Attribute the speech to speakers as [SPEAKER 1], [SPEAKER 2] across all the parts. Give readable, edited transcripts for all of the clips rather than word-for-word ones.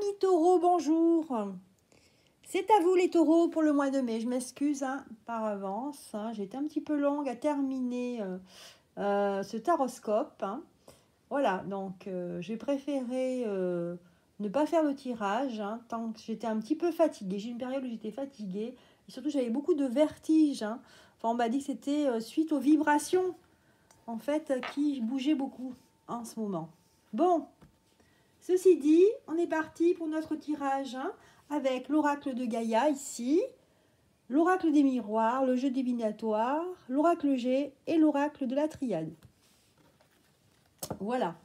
[SPEAKER 1] Amis taureaux, bonjour. C'est à vous les taureaux pour le mois de mai. Je m'excuse par avance. J'ai été un petit peu longue à terminer ce taroscope. Voilà, donc j'ai préféré ne pas faire le tirage tant que j'étais un petit peu fatiguée. J'ai eu une période où j'étais fatiguée et surtout j'avais beaucoup de vertiges. Enfin, on m'a dit que c'était suite aux vibrations en fait qui bougeaient beaucoup en ce moment. Bon. Ceci dit, on est parti pour notre tirage avec l'oracle de Gaïa ici, l'oracle des miroirs, le jeu divinatoire, l'oracle G et l'oracle de la triade. Voilà.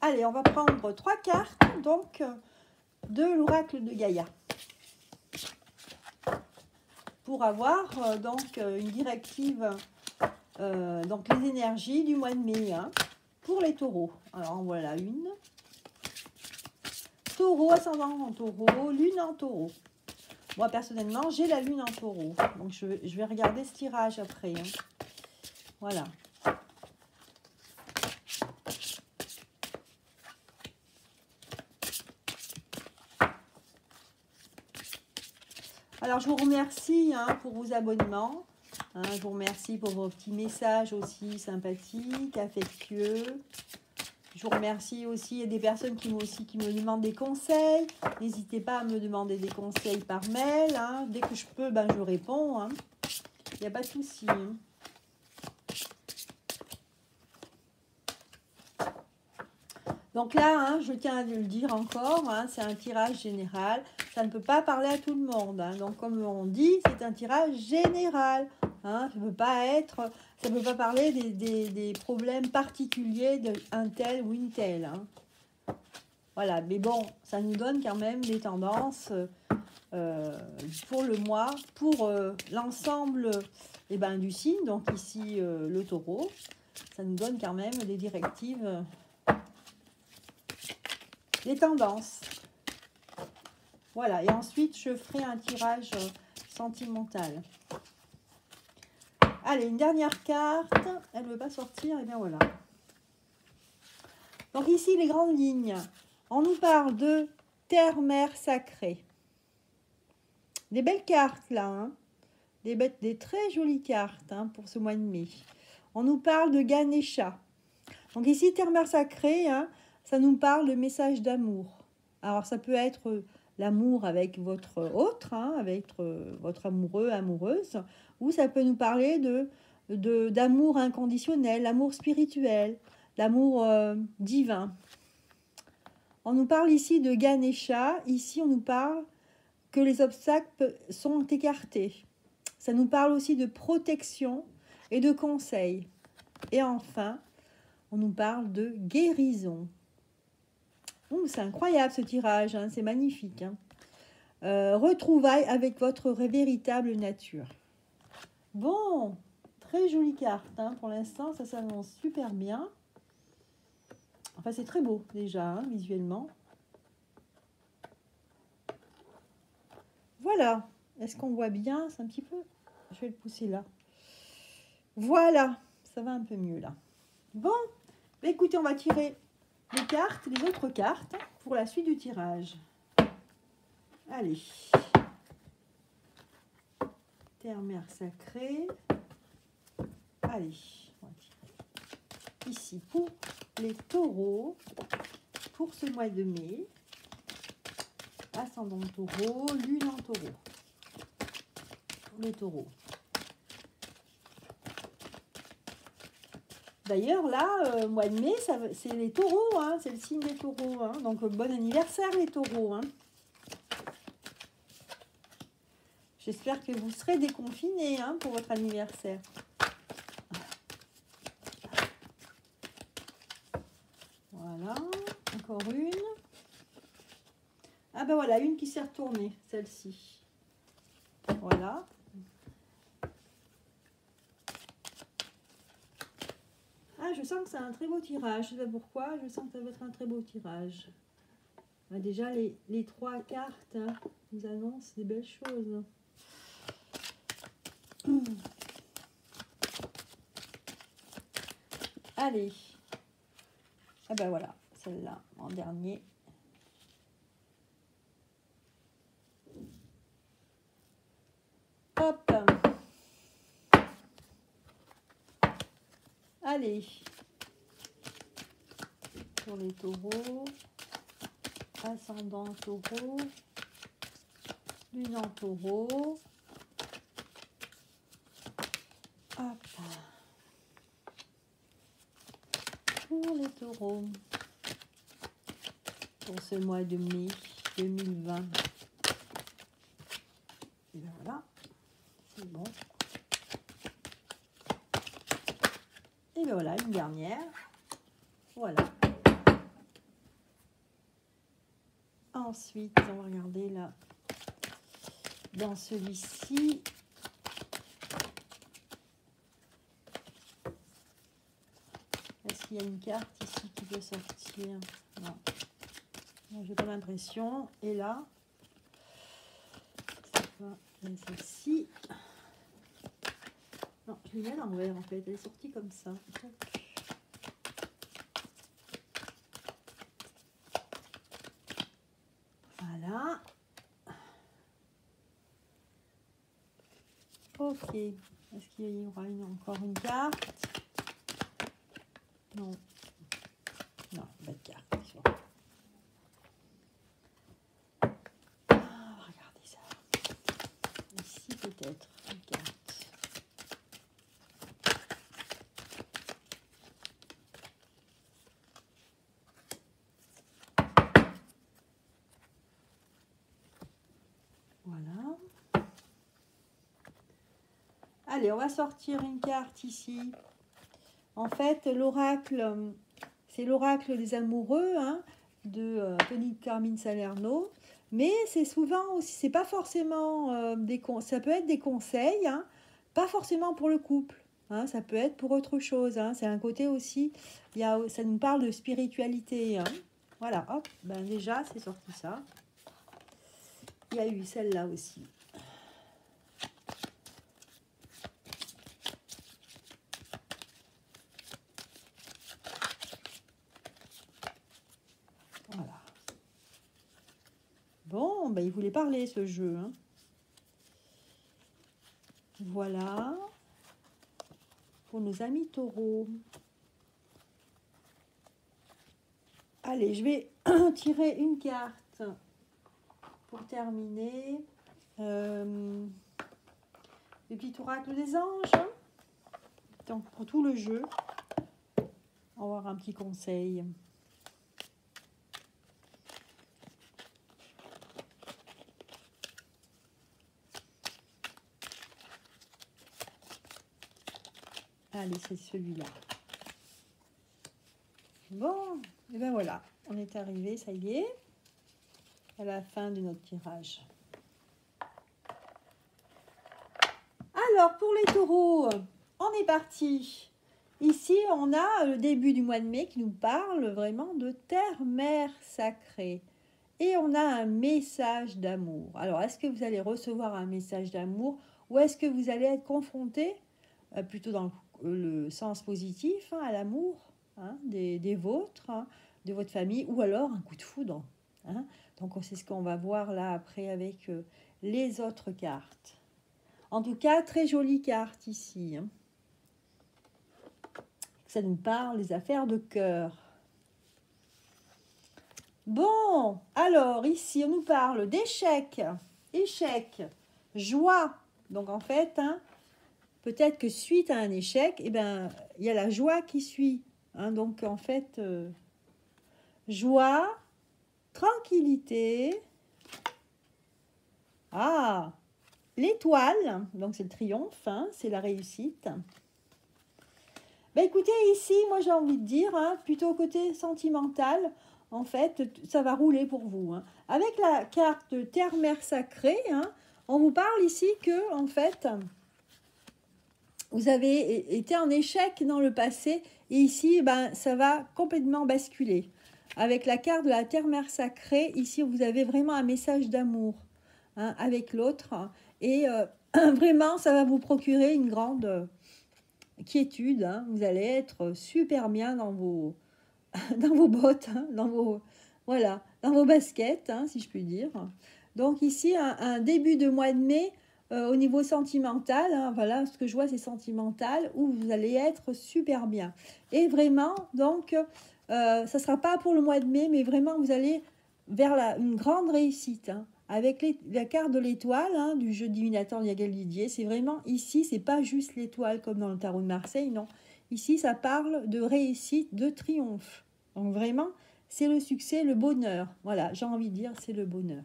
[SPEAKER 1] Allez, on va prendre 3 cartes donc de l'oracle de Gaïa pour avoir donc une directive, donc les énergies du mois de mai pour les taureaux. Alors en voilà une. Taureau, ascendant en taureau, lune en taureau. Moi, personnellement, j'ai la lune en taureau. Donc, je vais regarder ce tirage après. Voilà. Alors, je vous remercie pour vos abonnements. Je vous remercie pour vos petits messages aussi sympathiques, affectueux. Je vous remercie aussi. Il y a des personnes qui me demandent des conseils. N'hésitez pas à me demander des conseils par mail. Dès que je peux, je réponds. Il n'y a pas de souci. Donc là, je tiens à le dire encore, c'est un tirage général. Ça ne peut pas parler à tout le monde. Donc comme on dit, c'est un tirage général. Ça ne peut pas parler des problèmes particuliers d'un tel ou une telle. Voilà, mais bon, ça nous donne quand même des tendances pour le mois, pour l'ensemble du signe, donc ici le taureau. Ça nous donne quand même des directives, des tendances. Voilà, et ensuite je ferai un tirage sentimental. Allez, une dernière carte. Elle ne veut pas sortir, et bien voilà. Donc ici, les grandes lignes. On nous parle de terre-mer sacrée. Des belles cartes là, des très jolies cartes pour ce mois de mai. On nous parle de Ganesha. Donc ici, terre-mer sacrée, ça nous parle de message d'amour. Alors ça peut être l'amour avec votre autre, avec votre amoureux, amoureuse, ou ça peut nous parler d'amour inconditionnel, l'amour spirituel, l'amour divin. On nous parle ici de Ganesha, ici on nous parle que les obstacles sont écartés. Ça nous parle aussi de protection et de conseil. Et enfin, on nous parle de guérison. C'est incroyable ce tirage, c'est magnifique. Retrouvailles avec votre véritable nature. Bon, très jolie carte. Pour l'instant, ça s'annonce super bien. Enfin, c'est très beau déjà, visuellement. Voilà. Est-ce qu'on voit bien? C'est un petit peu... Je vais le pousser là. Voilà. Ça va un peu mieux là. Bon, écoutez, on va tirer les autres cartes pour la suite du tirage. Allez. Terre-mer sacrée. Allez, on va tirer ici pour les taureaux, pour ce mois de mai. Ascendant taureau, lune en taureau. Pour les taureaux. D'ailleurs, là, mois de mai, c'est les taureaux, c'est le signe des taureaux. Donc, bon anniversaire les taureaux. J'espère que vous serez déconfinés pour votre anniversaire. Voilà, encore une. Ah ben voilà, une qui s'est retournée, celle-ci. Voilà. Ah, je sens que c'est un très beau tirage. Je sais pas pourquoi, je sens que ça va être un très beau tirage. Déjà, les 3 cartes nous annoncent des belles choses. Allez. Ah ben voilà, celle-là en dernier. Hop. Allez. Pour les taureaux. Ascendant taureau. Lune en taureau. Hop. Pour les taureaux. Pour ce mois de mai 2020. Et bien voilà. C'est bon. Et bien voilà, une dernière. Voilà. Ensuite, on va regarder là. Dans celui-ci. Est-ce qu'il y a une carte ici qui peut sortir? Non. J'ai pas l'impression. Et là, c'est celle-ci. Non, je l'ai mis à l'envers en fait. Elle est sortie comme ça. Voilà. Ok. Est-ce qu'il y aura encore une carte? Non. Non, pas de carte. Ah, on va regarder ça. Ici peut-être une carte. Voilà. Allez, on va sortir une carte ici. En fait, l'oracle, c'est l'oracle des amoureux hein, de Tony Carmine Salerno. Mais c'est souvent aussi, c'est pas forcément ça peut être des conseils, hein, pas forcément pour le couple. Hein, ça peut être pour autre chose. Hein, c'est un côté aussi, ça nous parle de spiritualité. Hein. Voilà, hop, ben déjà, c'est sorti ça. Il y a eu celle-là aussi. Voilà. Bon, ben, il voulait parler ce jeu. Hein. Voilà. Pour nos amis taureaux. Allez, je vais tirer une carte pour terminer. Le petit oracle des anges. Hein. Donc, pour tout le jeu, on va avoir un petit conseil. Allez, c'est celui-là. Bon, et ben voilà, on est arrivé, ça y est, à la fin de notre tirage. Alors, pour les taureaux, on est parti. Ici, on a le début du mois de mai qui nous parle vraiment de terre-mère sacrée. Et on a un message d'amour. Alors, est-ce que vous allez recevoir un message d'amour ou est-ce que vous allez être confronté, plutôt dans le sens positif, hein, à l'amour hein, des vôtres, hein, de votre famille, ou alors un coup de foudre. Hein. Donc, c'est ce qu'on va voir là après avec les autres cartes. En tout cas, très jolie carte ici. Hein. Ça nous parle des affaires de cœur. Bon, alors ici, on nous parle d'échec, échec, joie. Donc en fait, hein, peut-être que suite à un échec, eh ben, il y a la joie qui suit. Hein, donc en fait, joie, tranquillité. Ah, l'étoile, donc c'est le triomphe, hein, c'est la réussite. Ben écoutez, ici, moi j'ai envie de dire, hein, plutôt côté sentimental, en fait, ça va rouler pour vous. Hein. Avec la carte terre-mère sacrée, hein, on vous parle ici que, en fait, vous avez été en échec dans le passé et ici, ben, ça va complètement basculer. Avec la carte de la terre-mère sacrée, ici, vous avez vraiment un message d'amour hein, avec l'autre. Et vraiment, ça va vous procurer une grande quiétude. Hein. Vous allez être super bien dans vos bottes, hein, dans vos baskets, hein, si je puis dire. Donc ici, un début de mois de mai au niveau sentimental, hein, voilà, ce que je vois, c'est sentimental, où vous allez être super bien. Et vraiment, donc, ça ne sera pas pour le mois de mai, mais vraiment, vous allez vers une grande réussite, hein, avec la carte de l'étoile, hein, du jeu divinateur Diaguel Didier. C'est vraiment ici, c'est pas juste l'étoile comme dans le tarot de Marseille, non. Ici, ça parle de réussite, de triomphe. Donc vraiment, c'est le succès, le bonheur. Voilà, j'ai envie de dire, c'est le bonheur.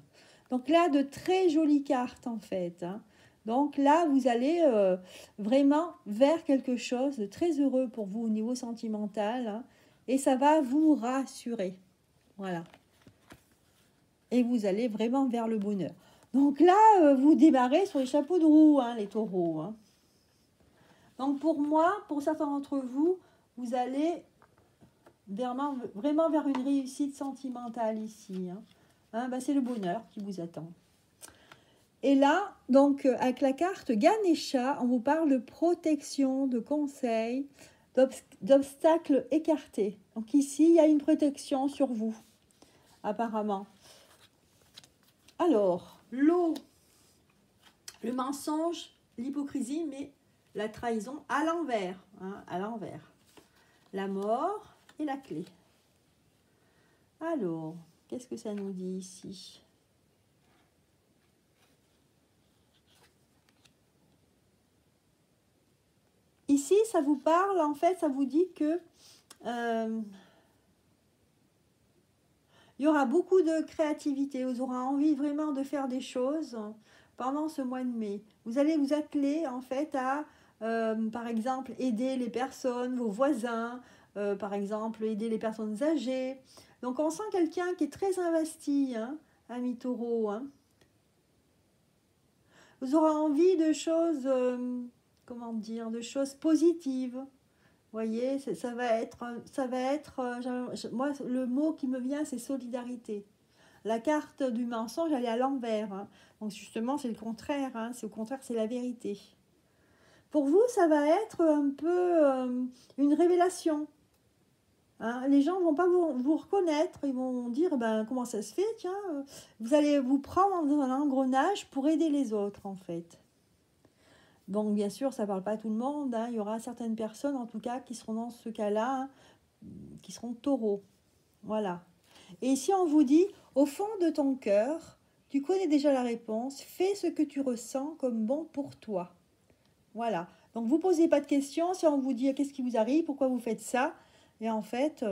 [SPEAKER 1] Donc là, de très jolies cartes en fait, hein. Donc là, vous allez vraiment vers quelque chose de très heureux pour vous au niveau sentimental, hein, et ça va vous rassurer. Voilà. Et vous allez vraiment vers le bonheur. Donc là, vous démarrez sur les chapeaux de roue, hein, les taureaux, hein. Donc pour moi, pour certains d'entre vous, vous allez vraiment vers une réussite sentimentale ici, hein. Hein, ben, c'est le bonheur qui vous attend. Et là, donc, avec la carte Ganesha, on vous parle de protection, de conseils, d'obstacles écartés. Donc ici, il y a une protection sur vous, apparemment. Alors, l'eau, le mensonge, l'hypocrisie, mais la trahison à l'envers, hein, à l'envers. La mort et la clé. Alors, qu'est-ce que ça nous dit ici ? Ici, ça vous parle, en fait, ça vous dit que il y aura beaucoup de créativité, vous aurez envie vraiment de faire des choses pendant ce mois de mai. Vous allez vous atteler, en fait, à, par exemple, aider les personnes, vos voisins, par exemple, aider les personnes âgées. Donc, on sent quelqu'un qui est très investi, hein, ami taureau, hein. Vous aurez envie de choses, comment dire, de choses positives. Vous voyez, ça va être, moi, le mot qui me vient, c'est solidarité. La carte du mensonge, elle est à l'envers, hein. Donc justement, c'est le contraire, hein. C'est au contraire, c'est la vérité. Pour vous, ça va être un peu une révélation, hein. Les gens ne vont pas vous reconnaître, ils vont dire, ben, comment ça se fait, tiens, vous allez vous prendre dans un engrenage pour aider les autres, en fait. Donc, bien sûr, ça ne parle pas à tout le monde, hein. Il y aura certaines personnes, en tout cas, qui seront dans ce cas-là, hein, qui seront taureaux. Voilà. Et si on vous dit, au fond de ton cœur, tu connais déjà la réponse, fais ce que tu ressens comme bon pour toi. Voilà. Donc, vous ne posez pas de questions. Si on vous dit, qu'est-ce qui vous arrive, pourquoi vous faites ça, et en fait,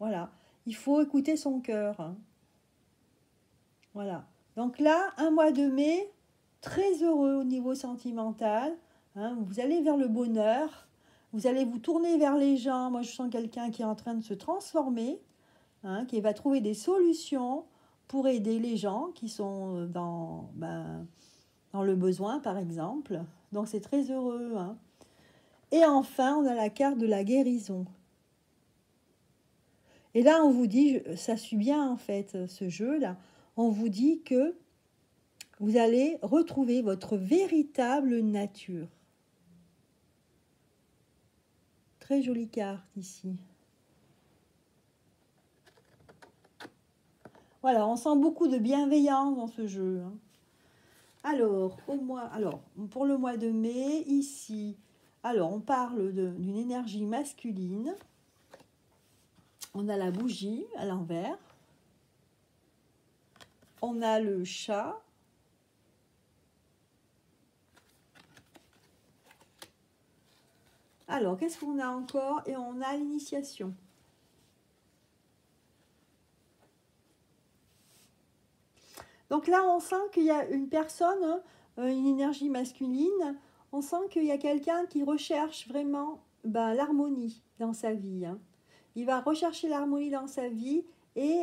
[SPEAKER 1] voilà. Il faut écouter son cœur, hein. Voilà. Donc là, un mois de mai, très heureux au niveau sentimental, hein. Vous allez vers le bonheur. Vous allez vous tourner vers les gens. Moi, je sens quelqu'un qui est en train de se transformer, hein, qui va trouver des solutions pour aider les gens qui sont dans le besoin, par exemple. Donc, c'est très heureux, hein. Et enfin, on a la carte de la guérison. Et là, on vous dit, ça suit bien, en fait, ce jeu-là. On vous dit que vous allez retrouver votre véritable nature. Très jolie carte, ici. Voilà, on sent beaucoup de bienveillance dans ce jeu, hein. Alors, pour le mois de mai, ici, alors on parle d'une énergie masculine. On a la bougie à l'envers. On a le chat. Alors, qu'est-ce qu'on a encore? Et on a l'initiation. Donc là, on sent qu'il y a une personne, une énergie masculine. On sent qu'il y a quelqu'un qui recherche vraiment l'harmonie dans sa vie, hein. Il va rechercher l'harmonie dans sa vie et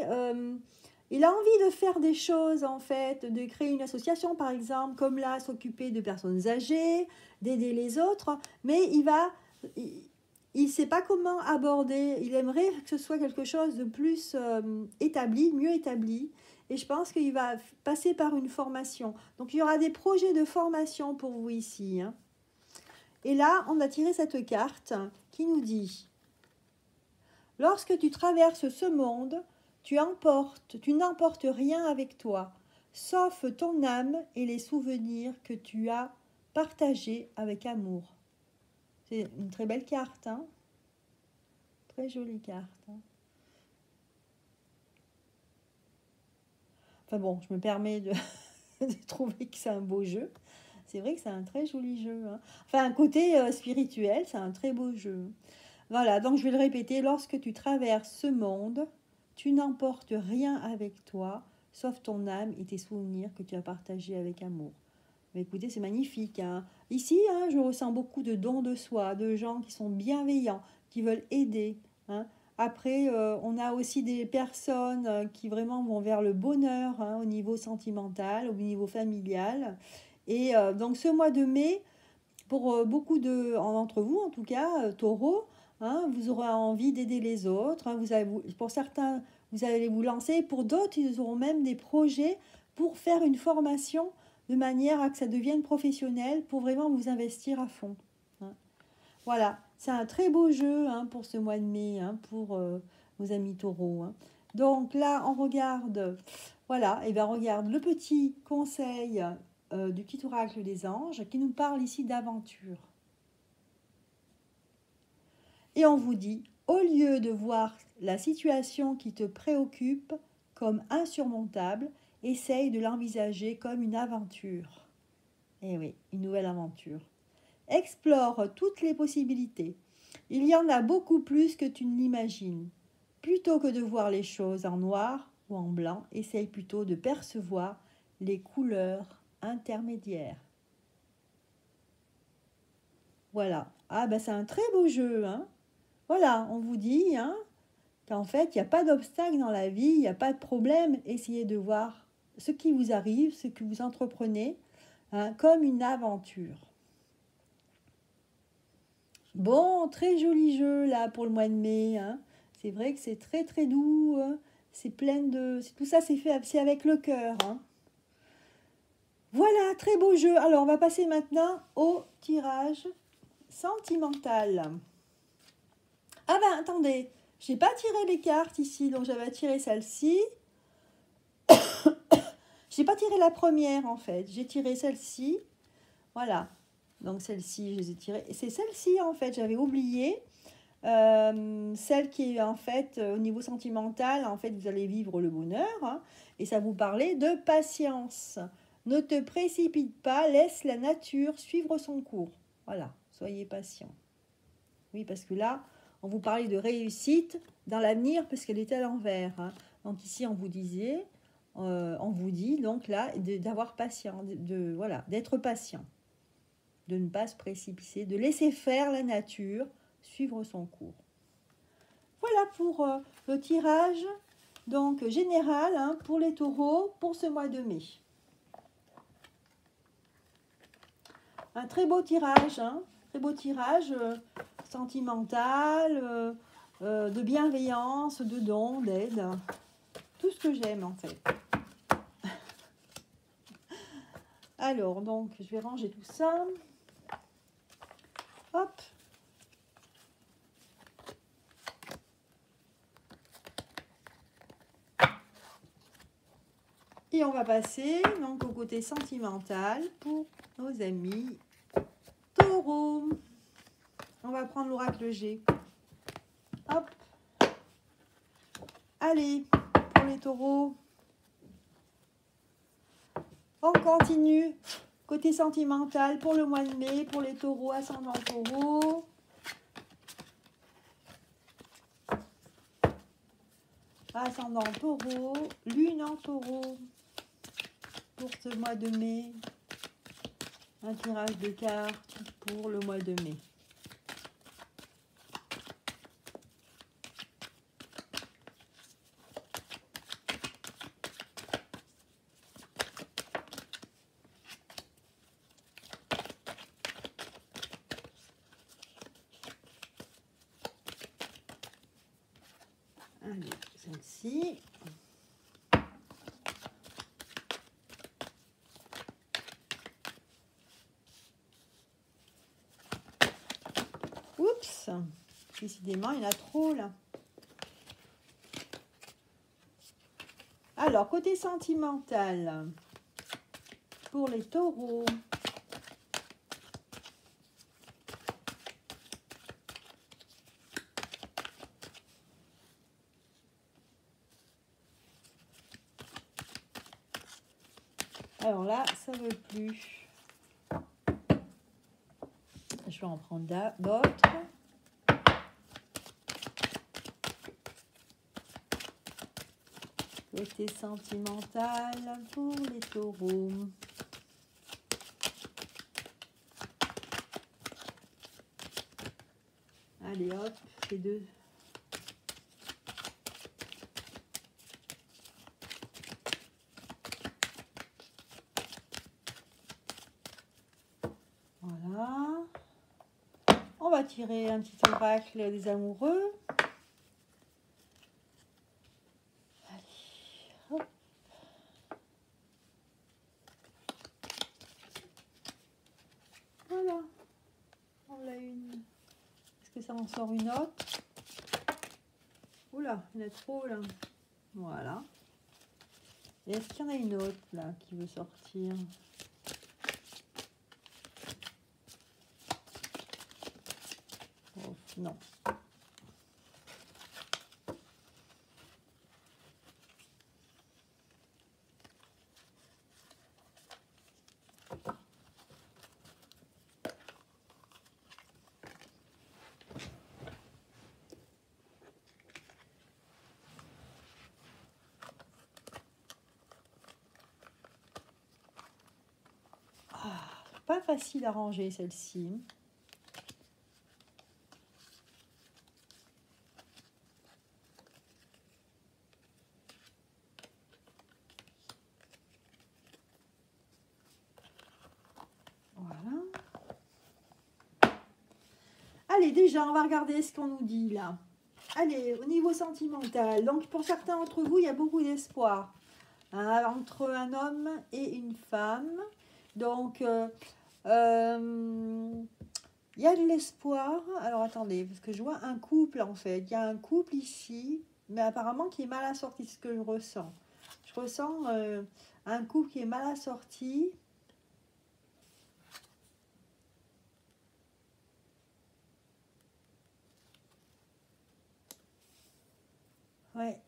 [SPEAKER 1] il a envie de faire des choses, en fait, de créer une association, par exemple, comme là, s'occuper de personnes âgées, d'aider les autres, mais il ne sait pas comment aborder. Il aimerait que ce soit quelque chose de plus établi, mieux établi. Et je pense qu'il va passer par une formation. Donc, il y aura des projets de formation pour vous ici, hein. Et là, on a tiré cette carte qui nous dit: lorsque tu traverses ce monde, tu n'emportes rien avec toi. sauf ton âme et les souvenirs que tu as partagés avec amour. C'est une très belle carte, hein? Très jolie carte. Hein? Enfin bon, je me permets de, de trouver que c'est un beau jeu. C'est vrai que c'est un très joli jeu. Hein? Enfin, un côté spirituel, c'est un très beau jeu. Voilà, donc je vais le répéter. Lorsque tu traverses ce monde, tu n'emportes rien avec toi, sauf ton âme et tes souvenirs que tu as partagés avec amour. Mais écoutez, c'est magnifique. Hein. Ici, hein, je ressens beaucoup de dons de soi, de gens qui sont bienveillants, qui veulent aider. Hein. Après, on a aussi des personnes qui vraiment vont vers le bonheur hein, au niveau sentimental, au niveau familial. Et donc ce mois de mai, pour beaucoup d'entre vous, en tout cas, taureaux, hein, vous aurez envie d'aider les autres. Hein, pour certains, vous allez vous lancer. Pour d'autres, ils auront même des projets pour faire une formation de manière à que ça devienne professionnel, pour vraiment vous investir à fond. Hein. Voilà, c'est un très beau jeu hein, pour ce mois de mai, hein, pour vos amis taureaux. Hein. Donc là, on regarde, voilà, et bien on regarde le petit conseil du petit oracle des anges qui nous parle ici d'aventure. Et on vous dit, au lieu de voir la situation qui te préoccupe comme insurmontable, essaye de l'envisager comme une aventure. Eh oui, une nouvelle aventure. Explore toutes les possibilités. Il y en a beaucoup plus que tu ne l'imagines. Plutôt que de voir les choses en noir ou en blanc, essaye plutôt de percevoir les couleurs intermédiaires. Voilà. Ah ben c'est un très beau jeu. Hein. Voilà, on vous dit hein, qu'en fait, il n'y a pas d'obstacle dans la vie, il n'y a pas de problème. Essayez de voir ce qui vous arrive, ce que vous entreprenez, hein, comme une aventure. Bon, très joli jeu là pour le mois de mai. Hein. C'est vrai que c'est très très doux. Hein. C'est plein de... Tout ça, c'est avec le cœur. Hein. Voilà, très beau jeu. Alors, on va passer maintenant au tirage sentimental. Ah ben, attendez. J'ai pas tiré les cartes ici, donc j'avais tiré celle-ci. J'ai pas tiré la première en fait. J'ai tiré celle-ci. Voilà. Donc celle-ci, je les ai tirées. Et c'est celle-ci en fait, j'avais oublié. Celle qui est en fait au niveau sentimental, en fait vous allez vivre le bonheur hein, et ça vous parlait de patience. Ne te précipite pas, laisse la nature suivre son cours. Voilà, soyez patient. Oui, parce que là, on vous parlait de réussite dans l'avenir parce qu'elle était à l'envers. Hein. Donc ici, on vous disait, on vous dit donc là d'avoir patience, voilà, d'être patient, de ne pas se précipiter, de laisser faire la nature suivre son cours. Voilà pour le tirage donc général hein, pour les taureaux pour ce mois de mai. Un très beau tirage, hein, très beau tirage sentimental, de bienveillance, de don, d'aide. Tout ce que j'aime en fait. Alors, donc, je vais ranger tout ça. Hop. Et on va passer donc au côté sentimental pour nos amis taureaux. On va prendre l'oracle G. Hop. Allez, pour les taureaux. On continue. Côté sentimental pour le mois de mai, pour les taureaux, ascendant taureau. Ascendant taureau, lune en taureau. Pour ce mois de mai, un tirage de cartes pour le mois de mai. Allez, celle-ci. Oups, décidément, il y en a trop là. Alors, côté sentimental, pour les taureaux. Alors là, ça ne veut plus. Je vais en prendre d'autres. Côté sentimental pour les taureaux. Allez hop, ces deux. Voilà. On va tirer un petit oracle des amoureux. Allez, hop. Voilà. On a une. Est-ce que ça en sort une autre? Oula, il y en a trop là. Voilà. Et est-ce qu'il y en a une autre là qui veut sortir? Oh, non. Pas facile à ranger celle-ci. Voilà. Allez, déjà, on va regarder ce qu'on nous dit là. Allez, au niveau sentimental. Donc, pour certains d'entre vous, il y a beaucoup d'espoir hein, entre un homme et une femme. Donc, il y a de l'espoir. Alors, attendez, parce que je vois un couple, en fait. Il y a un couple ici, mais apparemment qui est mal assorti, ce que je ressens. Je ressens un couple qui est mal assorti. Ouais.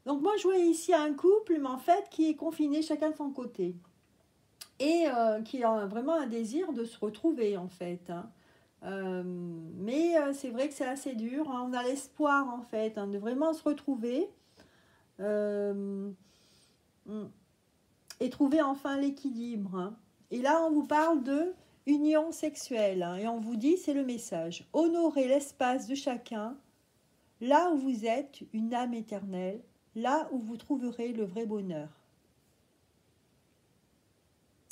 [SPEAKER 1] Donc, moi, je vois ici un couple, mais en fait, qui est confiné chacun de son côté. Et qui a vraiment un désir de se retrouver, en fait. Hein. Mais c'est vrai que c'est assez dur. Hein. On a l'espoir, en fait, hein, de vraiment se retrouver. Et trouver enfin l'équilibre. Hein. Et là, on vous parle de union sexuelle. Hein, et on vous dit, c'est le message. Honorez l'espace de chacun. Là où vous êtes, une âme éternelle. Là où vous trouverez le vrai bonheur.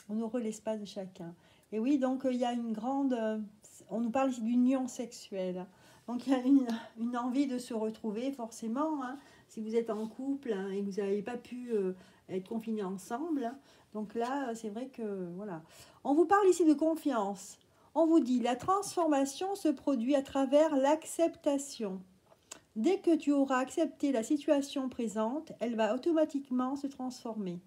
[SPEAKER 1] Honorez l'espace de chacun. Et oui, donc il y a une grande... on nous parle ici d'union sexuelle. Donc il y a une envie de se retrouver forcément. Hein, si vous êtes en couple hein, et que vous n'avez pas pu être confinés ensemble. Hein, donc là, c'est vrai que... Voilà. On vous parle ici de confiance. On vous dit, la transformation se produit à travers l'acceptation. Dès que tu auras accepté la situation présente, elle va automatiquement se transformer.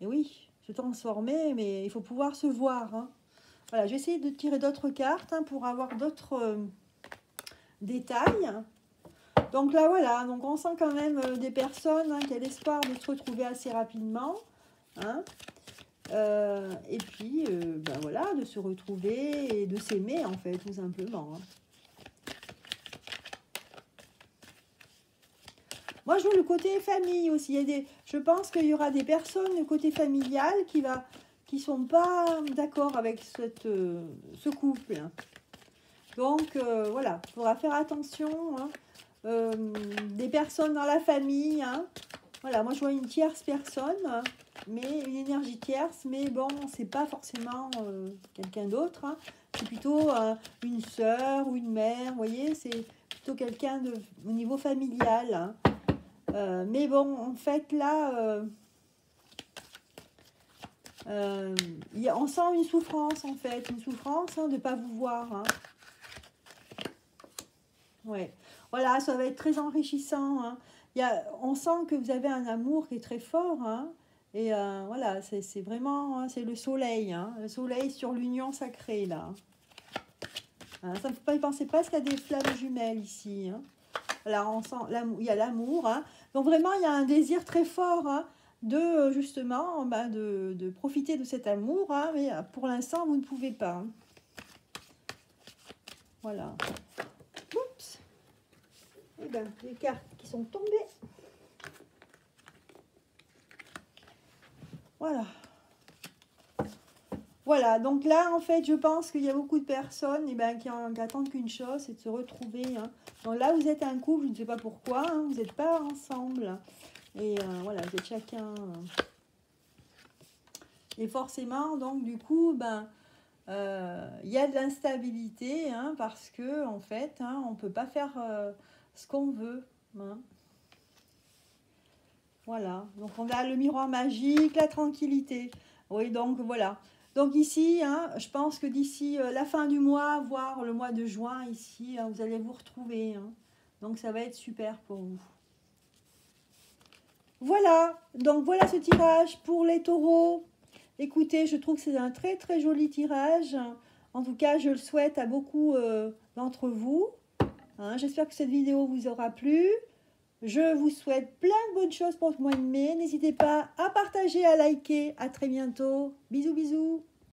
[SPEAKER 1] Et oui, se transformer, mais il faut pouvoir se voir. Hein. Voilà, je vais essayer de tirer d'autres cartes hein, pour avoir d'autres détails. Donc là, voilà, donc on sent quand même des personnes hein, qui ont l'espoir de se retrouver assez rapidement. Hein. Et puis, ben voilà, de se retrouver et de s'aimer, en fait, tout simplement. Hein. Moi, je vois le côté famille aussi. Je pense qu'il y aura des personnes, le côté familial, qui sont pas d'accord avec ce couple. Donc, voilà, il faudra faire attention. Hein. Des personnes dans la famille. Hein. Voilà, moi, je vois une tierce personne, hein, mais une énergie tierce. Mais bon, c'est pas forcément quelqu'un d'autre. Hein. C'est plutôt une sœur ou une mère. Vous voyez, c'est plutôt quelqu'un au niveau familial. Hein. Mais bon, en fait, là, on sent une souffrance, en fait. Une souffrance hein, de ne pas vous voir. Hein. Ouais. Voilà, ça va être très enrichissant. Hein. On sent que vous avez un amour qui est très fort. Hein. Et voilà, c'est vraiment, hein, c'est le soleil, hein, le soleil sur l'union sacrée, là. Hein, ça ne faut pas y penser parce qu'il y a des flammes jumelles ici. Hein. Là, on sent, il y a l'amour. Hein. Donc vraiment, il y a un désir très fort hein, de, justement, bah, de profiter de cet amour. Hein, mais pour l'instant, vous ne pouvez pas. Hein. Voilà. Oups. Et bien, les cartes qui sont tombées. Voilà. Voilà, donc là, en fait, je pense qu'il y a beaucoup de personnes eh ben, qui attendent qu'une chose, c'est de se retrouver. Hein. Donc là, vous êtes un couple, je ne sais pas pourquoi, hein, vous n'êtes pas ensemble. Et voilà, vous êtes chacun. Et forcément, donc, du coup, ben, y a de l'instabilité, hein, parce que, en fait, hein, on ne peut pas faire ce qu'on veut. Hein. Voilà, donc on a le miroir magique, la tranquillité. Oui, donc voilà. Donc ici, hein, je pense que d'ici la fin du mois, voire le mois de juin, ici, hein, vous allez vous retrouver. Hein. Donc ça va être super pour vous. Voilà, donc voilà ce tirage pour les taureaux. Écoutez, je trouve que c'est un très très joli tirage. En tout cas, je le souhaite à beaucoup d'entre vous. Hein, j'espère que cette vidéo vous aura plu. Je vous souhaite plein de bonnes choses pour ce mois de mai. N'hésitez pas à partager, à liker. À très bientôt. Bisous, bisous.